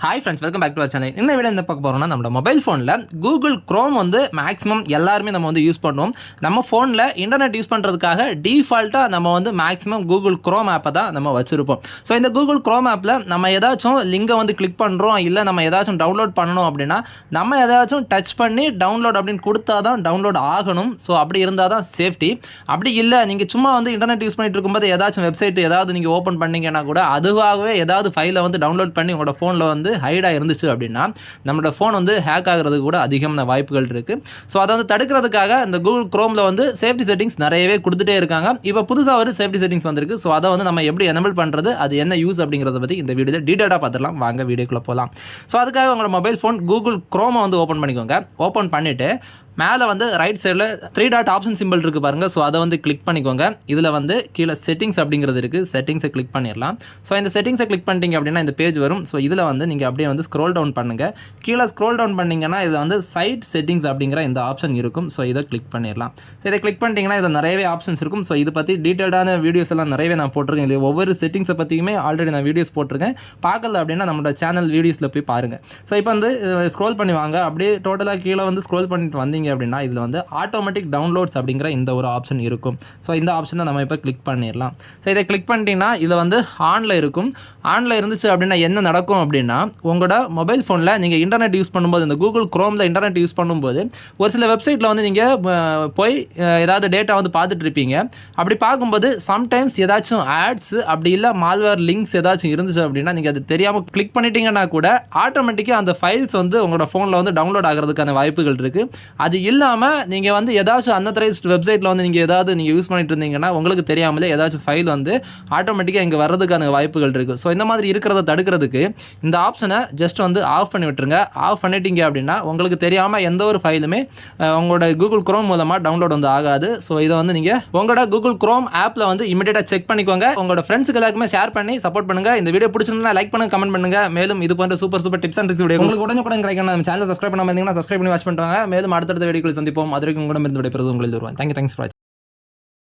Hi friends, welcome back to our channel. இந்த video என்ன பார்க்க போகிறோம்னா, நம்ம மொபைல் ஃபோனில் கூகுள் க்ரோம் வந்து மேக்ஸிமம் எல்லாருமே நம்ம வந்து யூஸ் பண்ணுவோம். நம்ம ஃபோனில் இன்டர்நெட் யூஸ் பண்ணுறதுக்காக டிஃபால்ட்டாக நம்ம வந்து மேக்ஸிமம் கூகுள் க்ரோம் ஆப்பை தான் நம்ம வச்சுருப்போம். ஸோ இந்த கூகுள் க்ரோம் ஆப்பில் நம்ம ஏதாச்சும் லிங்கை வந்து கிளிக் பண்ணுறோம், இல்லை நம்ம ஏதாச்சும் டவுன்லோட் பண்ணணும் அப்படின்னா நம்ம ஏதாச்சும் டச் பண்ணி டவுன்லோட் அப்படின்னு கொடுத்தா தான் டவுன்லோட் ஆகணும். ஸோ அப்படி இருந்தால் தான் சேஃப்டி. அப்படி இல்லை, நீங்கள் சும்மா வந்து இன்டர்நெட் யூஸ் பண்ணிட்டு இருக்கும்போது ஏதாச்சும் வெப்சைட் ஏதாவது நீங்கள் ஓப்பன் பண்ணிங்கன்னா கூட அதுவாகவே ஏதாவது ஃபைலை வந்து டவுன்லோட் பண்ணி உங்களோட ஃபோனில் வந்து ஹைடாக இருந்துச்சு அப்படின்னா நம்மளோட ஃபோன் வந்து ஹேக் ஆகிறதுக்கு கூட அதிகமான வாய்ப்புகள் இருக்குது. ஸோ அதை வந்து தடுக்கிறதுக்காக இந்த கூகுள் க்ரோமில் வந்து சேஃப்டி செட்டிங்ஸ் நிறையவே கொடுத்துட்டே இருக்காங்க. இப்போ புதுசாக ஒரு சேஃப்டி செட்டிங்ஸ் வந்திருக்கு. ஸோ அதை வந்து நம்ம எப்படி எனேபிள் பண்ணுறது, அது என்ன யூஸ் அப்படிங்கிறத பற்றி இந்த வீடியோவில் டீட்டெயிலாக பார்த்துடலாம். வாங்க வீடியோக்குள்ளே போகலாம். ஸோ அதுக்காக உங்களோட மொபைல் ஃபோன் கூகுள் க்ரோமை வந்து ஓப்பன் பண்ணிக்கோங்க. ஓப்பன் பண்ணிவிட்டு மேலே வந்து ரைட் சைடில் 3 டாட் ஆப்ஷன் சிம்பிள் இருக்குது பாருங்கள். ஸோ அதை வந்து கிளிக் பண்ணிக்கோங்க. இதில் வந்து கீழே செட்டிங்ஸ் அப்படிங்கிறது இருக்குது. செட்டிங்ஸை கிளிக் பண்ணிடலாம். ஸோ இந்த செட்டிங்ஸை கிளிக் பண்ணிட்டீங்க அப்படின்னா இந்த பேஜ் வரும். ஸோ இதில் வந்து நீங்கள் அப்படியே வந்து ஸ்க்ரோல் டவுன் பண்ணுங்கள். கீழே ஸ்க்ரோல் டவுன் பண்ணிங்கன்னா இது வந்து சைட் செட்டிங்ஸ் அப்படிங்கிற இந்த ஆப்ஷன் இருக்கும். ஸோ இதை கிளிக் பண்ணிடலாம். ஸோ இதை கிளிக் பண்ணிட்டீங்கன்னா இதில் நிறையவே ஆப்ஷன்ஸ் இருக்கும். ஸோ இதை பற்றி டீட்டெயில்டான வீடியோஸ் எல்லாம் நிறையவே நான் போட்டிருக்கேன். இது ஒவ்வொரு செட்டிங்ஸை பற்றியுமே ஆல்ரெடி நான் வீடியோஸ் போட்டிருக்கேன். பார்க்கல அப்படின்னா நம்மளோட சேனல் வீடியோஸில் போய் பாருங்கள். ஸோ இப்போ வந்து ஸ்க்ரோல் பண்ணி வாங்க. அப்படியே டோட்டலாக கீழே வந்து ஸ்க்ரோல் பண்ணிட்டு வந்தீங்க அப்படின்னா இதில் வந்து ஆட்டோமேட்டிக் டவுன்லோட்ஸ் அப்படிங்கிற இந்த ஒரு ஆப்ஷன் இருக்கும். ஸோ இந்த ஆப்ஷனை நம்ம இப்போ கிளிக் பண்ணிடலாம். ஸோ இதை கிளிக் பண்ணிட்டீங்கன்னா இதில் வந்து ஆனில் இருக்கும். ஆனில் இருந்துச்சு அப்படின்னா என்ன நடக்கும் அப்படின்னா, உங்களோட மொபைல் ஃபோனில் நீங்கள் இன்டர்நெட் யூஸ் பண்ணும்போது, இந்த கூகுள் க்ரோமில் இன்டர்நெட் யூஸ் பண்ணும்போது ஒரு சில வெப்சைட்டில் வந்து நீங்கள் போய் ஏதாவது டேட்டா வந்து பார்த்துட்டு இருப்பீங்க. அப்படி பார்க்கும்போது சம்டைம்ஸ் ஏதாச்சும் ஆட்ஸ் அப்படி இல்லை மால்வேர் லிங்க்ஸ் ஏதாச்சும் இருந்துச்சு அப்படின்னா நீங்கள் அது தெரியாமல் கிளிக் பண்ணிட்டீங்கன்னா கூட ஆட்டோமேட்டிக்காக அந்த ஃபைல்ஸ் வந்து உங்களோட ஃபோனில் வந்து டவுன்லோட் ஆகிறதுக்கான வாய்ப்புகள் இருக்குது. அது இல்லாமல் நீங்கள் வந்து ஏதாச்சும் அன்அத்தரைஸ்ட் வெப்சைட்டில் வந்து நீங்கள் ஏதாவது நீங்கள் யூஸ் பண்ணிட்டு இருந்தீங்கன்னா உங்களுக்கு தெரியாமலே ஏதாச்சும் ஃபைல் வந்து ஆட்டோமேட்டிக்காக இங்கே வர்றதுக்கான வாய்ப்புகள் இருக்குது. ஸோ இந்த மாதிரி இருக்கிறத தடுக்கிறதுக்கு இந்த ஆப்ஷனை ஜஸ்ட் வந்து ஆஃப் பண்ணி விட்டுருங்க. ஆஃப் பண்ணிட்டீங்க அப்படின்னா உங்களுக்கு தெரியாமல் எந்த ஒரு ஃபைலுமே உங்களோட கூகுள் க்ரோம் மூலமாக டவுன்லோட் வந்து ஆகாது. ஸோ இதை வந்து நீங்கள் உங்களோட கூகுள் க்ரோம் ஆப்பில் வந்து இமீடியட்டாக செக் பண்ணிக்கோங்க. உங்களோட ஃப்ரெண்ட்ஸுக்கு எல்லாருக்குமே ஷேர் பண்ணி சப்போர்ட் பண்ணுங்கள். இந்த வீடியோ பிடிச்சிருந்தா லைக் பண்ணுங்க, கமெண்ட் பண்ணுங்கள். மேலும் இது போன்ற super tips and tricks video உங்களுக்கு உடனே கிடைக்கணும். நம்ம சேனல் சப்ஸ்கிரைப் பண்ணாமல் இருந்தீங்கன்னா சப்ஸ்கிரைப் பண்ணி வாட்ச் பண்ணுவாங்க. மேலும் அடுத்தடுத்த வீடியோக்கள் சந்திப்போம். அதற்கு உங்களிடமிருந்து விடைபெறுவது உங்களில் வருவேன். தேங்க்யூ. Thanks for